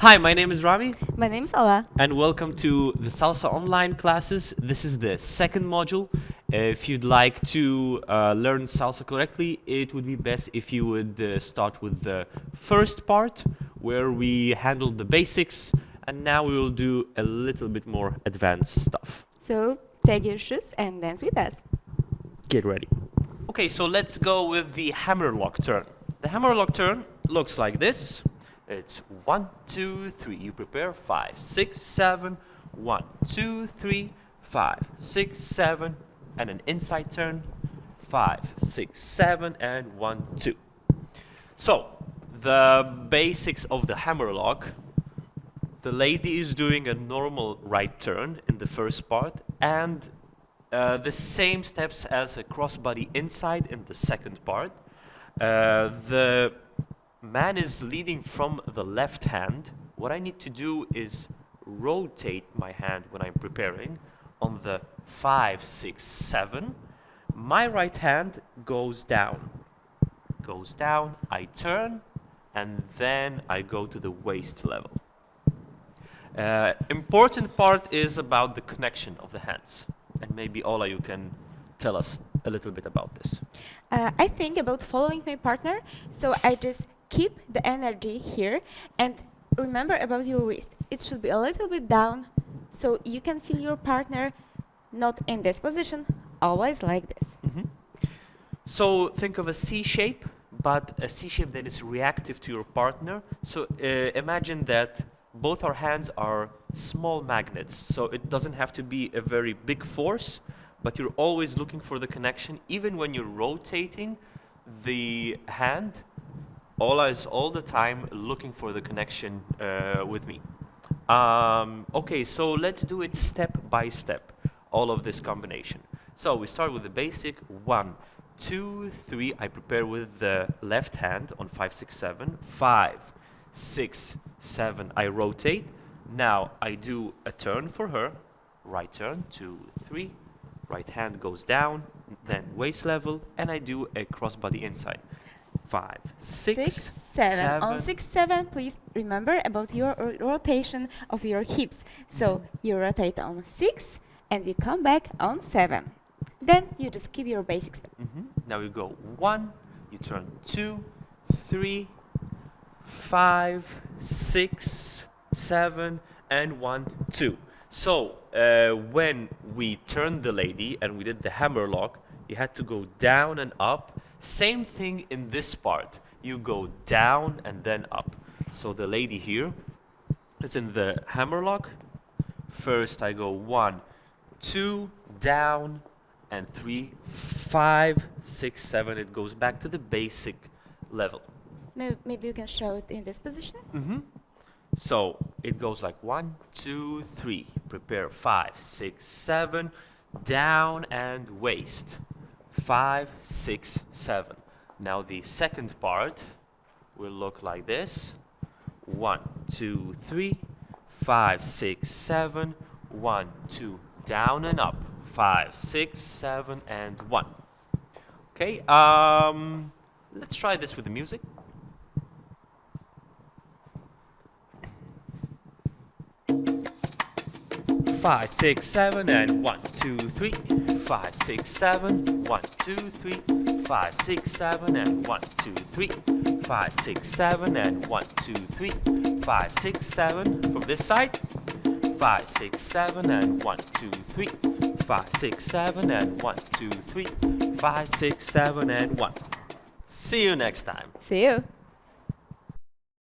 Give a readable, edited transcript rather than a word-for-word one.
Hi, my name is Rami, My name is Ola. and welcome to the Salsa online classes. This is the second module. If you'd like to learn Salsa correctly, it would be best if you would start with the first part, where we handled the basics, and now we will do a little bit more advanced stuff. So take your shoes and dance with us. Get ready. Okay, so let's go with the hammerlock turn. The hammerlock turn looks like this. It's 1, 2, 3. You prepare 5, 6, 7. 1, 2, 3, 5, 6, 7, and an inside turn. 5, 6, 7, and 1, 2. So the basics of the hammerlock. The lady is doing a normal right turn in the first part, and the same steps as a crossbody inside in the second part. The man is leading from the left hand. What I need to do is rotate my hand when I'm preparing on the 5, 6, 7. My right hand goes down. I turn, and then I go to the waist level. Important part is about the connection of the hands. And maybe Ola, you can tell us a little bit about this. I think about following my partner, so I just keep the energy here and remember about your wrist. It should be a little bit down, so you can feel your partner not in this position, always like this. So think of a C shape, but a C shape that is reactive to your partner. So imagine that both our hands are small magnets, so it doesn't have to be a very big force, but you're always looking for the connection. Even when you're rotating the hand, Ola is all the time looking for the connection with me. Okay, so let's do it step by step, all of this combination. So we start with the basic 1, 2, 3. I prepare with the left hand on 5, 6, 7. 5, 6, 7. I rotate. Now I do a turn for her. Right turn, 2, 3. Right hand goes down, then waist level, and I do a crossbody inside. 5, 6, 7. On 6, 7, please remember about your rotation of your hips. So you rotate on 6 and you come back on 7. Then you just keep your basic step. Now you go 1, you turn 2, 3, 5, 6, 7, and 1, 2. So when we turned the lady and we did the hammerlock, you had to go down and up. Same thing in this part. You go down and then up. So the lady here is in the hammerlock. First I go 1, 2, down, and 3, 5, 6, 7. It goes back to the basic level. Maybe you can show it in this position. So it goes like 1, 2, 3. Prepare 5, 6, 7. Down and waist. 5, 6, 7. Now the second part will look like this. 1, 2, 3. 5, 6, 7. 1, 2. Down and up. 5, 6, 7, and 1. Okay, let's try this with the music. 5, 6, 7, and 1, 2, 3. 5, 6, 7. 1, 2, 3. 5, 6, 7, and 1, 2, 3. 5, 6, 7, and 1, 2, 3. 5, 6, 7 from this side. 5, 6, 7, and 1, 2, 3. 5, 6, 7, and 1, 2, 3. 5, 6, 7, and 1. See you next time. See you.